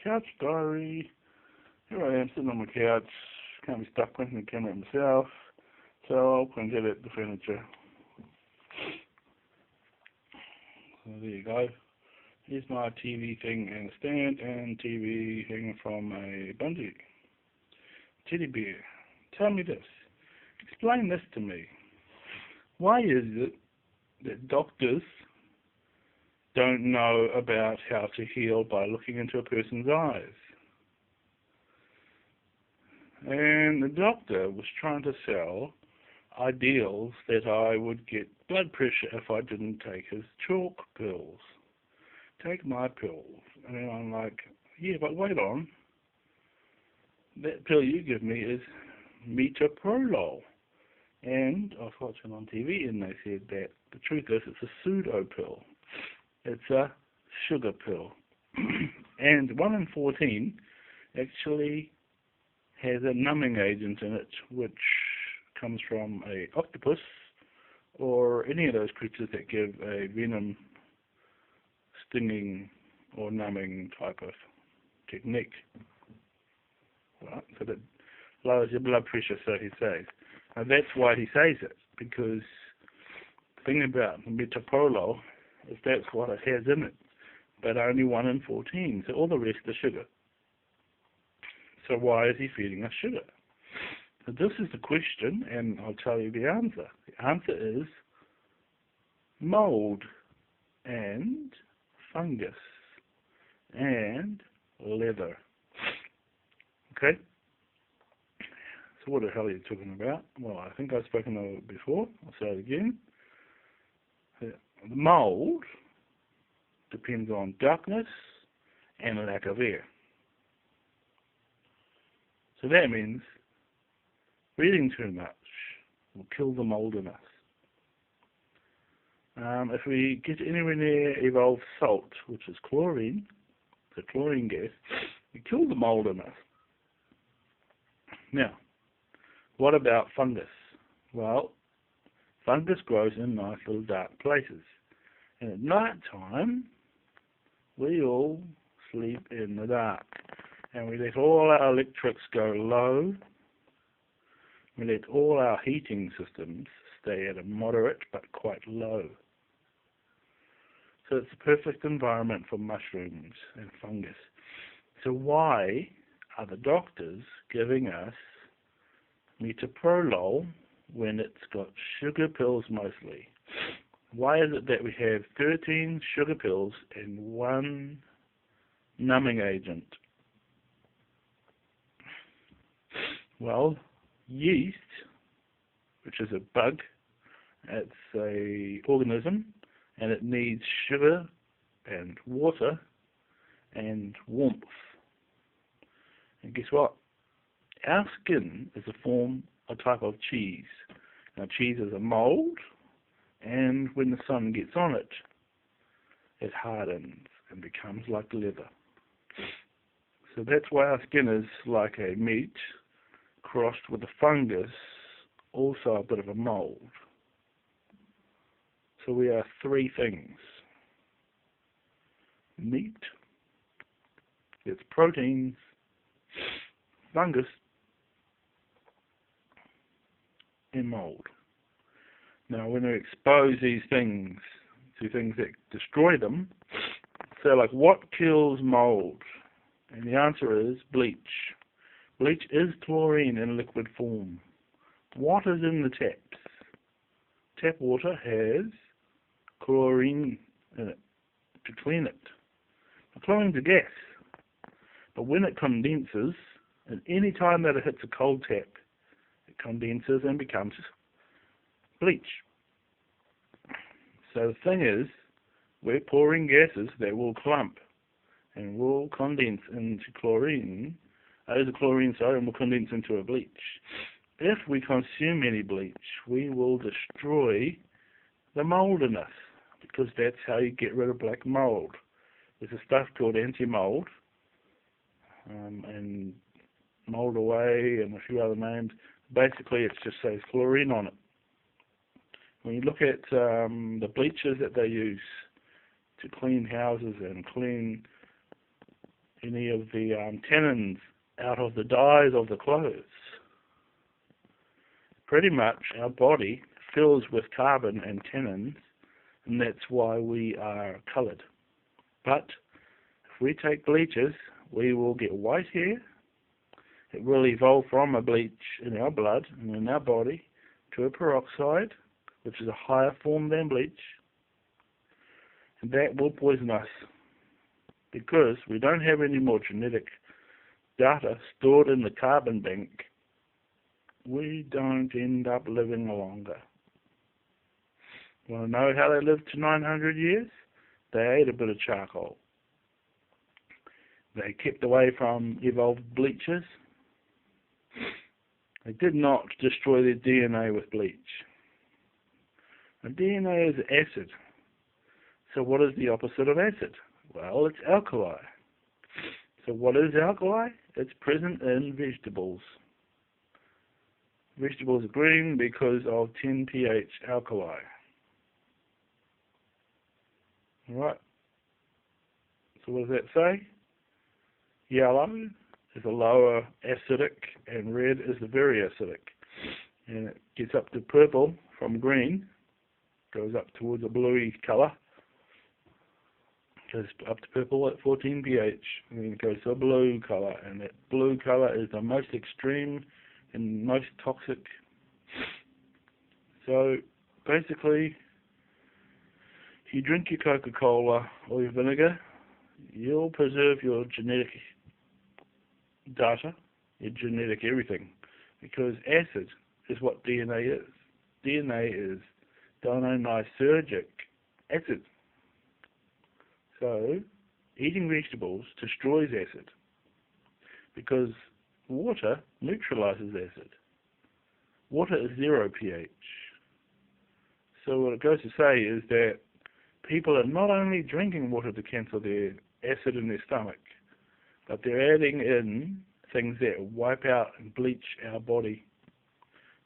Couch diary. Here I am sitting on my couch. Can't be stuck pointing the camera at myself, so I'll point it at the furniture. So there you go. Here's my TV thing and a stand and TV hanging from a bungee. Teddy bear. Tell me this. Explain this to me. Why is it that doctors don't know about how to heal by looking into a person's eyes? And the doctor was trying to sell ideals that I would get blood pressure if I didn't take his chalk pills. Take my pills. And then I'm like, yeah, but wait on. That pill you give me is metoprolol. And I was watching on TV and they said that the truth is it's a pseudo pill. It's a sugar pill. And 1 in 14 actually has a numbing agent in it, which comes from a octopus or any of those creatures that give a venom stinging or numbing type of technique. Right? So that lowers your blood pressure, so he says. And that's why he says it, because the thing about metoprolol is that's what it has in it, but only 1 in 14, so all the rest is sugar. So why is he feeding us sugar? So this is the question, and I'll tell you the answer. The answer is mold and fungus and leather. Okay? So what the hell are you talking about? Well, I think I've spoken of it before. I'll say it again. The mold depends on darkness and a lack of air. So that means breathing too much will kill the mold in us. If we get anywhere near evolved salt, which is chlorine, the chlorine gas, we kill the mold in us. Now, what about fungus? Well, fungus grows in nice little dark places. And at night time, we all sleep in the dark. And we let all our electrics go low. We let all our heating systems stay at a moderate but quite low. So it's a perfect environment for mushrooms and fungus. So why are the doctors giving us metoprolol when it's got sugar pills mostly? Why is it that we have 13 sugar pills and 1 numbing agent? Well, yeast, which is a bug, it's a organism, and it needs sugar and water and warmth. And guess what? Our skin is a type of cheese. Now, cheese is a mold, and when the sun gets on it, it hardens and becomes like leather. So that's why our skin is like a meat crossed with a fungus, also a bit of a mold. So we are 3 things. Meat, it's proteins, fungus, and mold. Now, when we expose these things to things that destroy them, so like what kills mold? And the answer is bleach. Bleach is chlorine in liquid form. What is in the taps? Tap water has chlorine in it to clean it. Now, chlorine's a gas, but when it condenses, and any time that it hits a cold tap, it condenses and becomes bleach. So the thing is, we're pouring gases that will clump and will condense into chlorine, the chlorine, and will condense into a bleach. If we consume any bleach, we will destroy the mold in us, because that's how you get rid of black mold. There's a stuff called anti-mold, and mold away, and a few other names. Basically, it just says chlorine on it. When you look at the bleachers that they use to clean houses and clean any of the tannins out of the dyes of the clothes. Pretty much our body fills with carbon and tannins, and that's why we are coloured. But if we take bleaches, we will get white hair. It will evolve from a bleach in our blood and in our body to a peroxide, which is a higher form than bleach, and that will poison us because we don't have any more genetic data stored in the carbon bank. We don't end up living longer. Want to know how they lived to 900 years? They ate a bit of charcoal. They kept away from evolved bleaches. They did not destroy their DNA with bleach. And DNA is acid. So what is the opposite of acid? Well, it's alkali. So what is alkali? It's present in vegetables. Vegetables are green because of 10 pH alkali. Alright. So what does that say? Yellow is a lower acidic and red is the very acidic. And it gets up to purple from green, goes up towards a bluey colour, goes up to purple at 14 pH, and then it goes to a blue colour, and that blue colour is the most extreme and most toxic. So basically, if you drink your Coca-Cola or your vinegar, you'll preserve your genetic data, your genetic everything, because acid is what DNA is. DNA is dinysergic acid. So eating vegetables destroys acid because water neutralizes acid. Water is 0 pH. So what it goes to say is that people are not only drinking water to cancel their acid in their stomach, but they're adding in things that wipe out and bleach our body.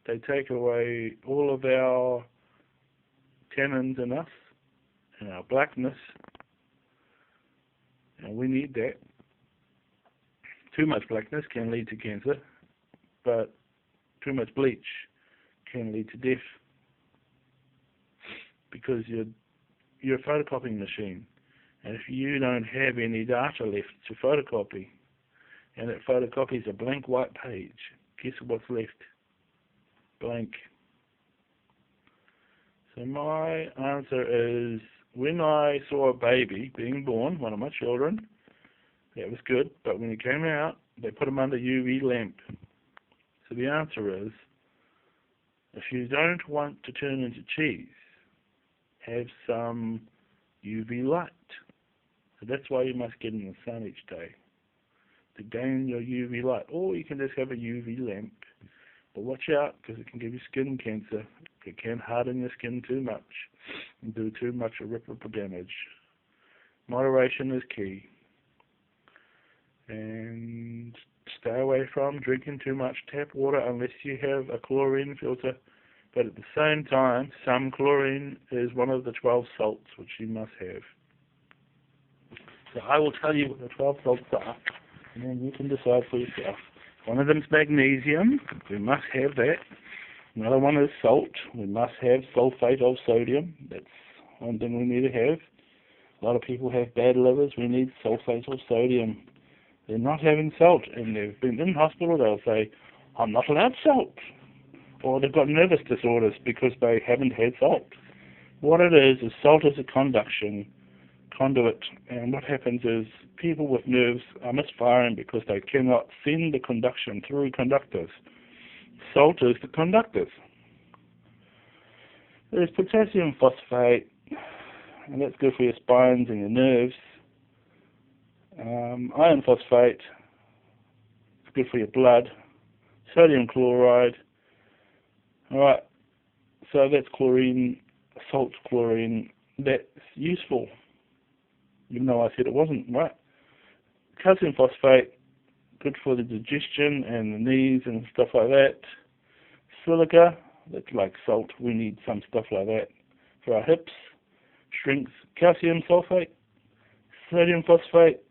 They take away all of our tannins in us and our blackness, and we need that. Too much blackness can lead to cancer, but too much bleach can lead to death because you're a photocopying machine. And if you don't have any data left to photocopy, and it photocopies a blank white page, guess what's left? Blank. So my answer is, when I saw a baby being born, one of my children, that was good, but when he came out, they put him under UV lamp. So the answer is, if you don't want to turn into cheese, have some UV light. So that's why you must get in the sun each day, to gain your UV light. Or you can just have a UV lamp. But watch out, because it can give you skin cancer. It can harden your skin too much and do too much irreparable damage. Moderation is key. And stay away from drinking too much tap water unless you have a chlorine filter. But at the same time, some chlorine is one of the 12 salts which you must have. So I will tell you what the 12 salts are, and then you can decide for yourself. One of them is magnesium. We must have that. Another one is salt. We must have sulfate of sodium. That's one thing we need to have. A lot of people have bad livers. We need sulfate of sodium. They're not having salt, and they've been in hospital. They'll say, I'm not allowed salt. Or they've got nervous disorders because they haven't had salt. What it is salt is a conduit, and what happens is people with nerves are misfiring because they cannot send the conduction through conductors. Salt is the conductors. There's potassium phosphate, and that's good for your spines and your nerves. Iron phosphate, it's good for your blood. Sodium chloride. Alright, so that's chlorine, salt chlorine. That's useful, even though I said it wasn't, right? Calcium phosphate, good for the digestion and the knees and stuff like that. Silica, that's like salt. We need some stuff like that for our hips. Shrinks. Calcium sulfate, sodium phosphate,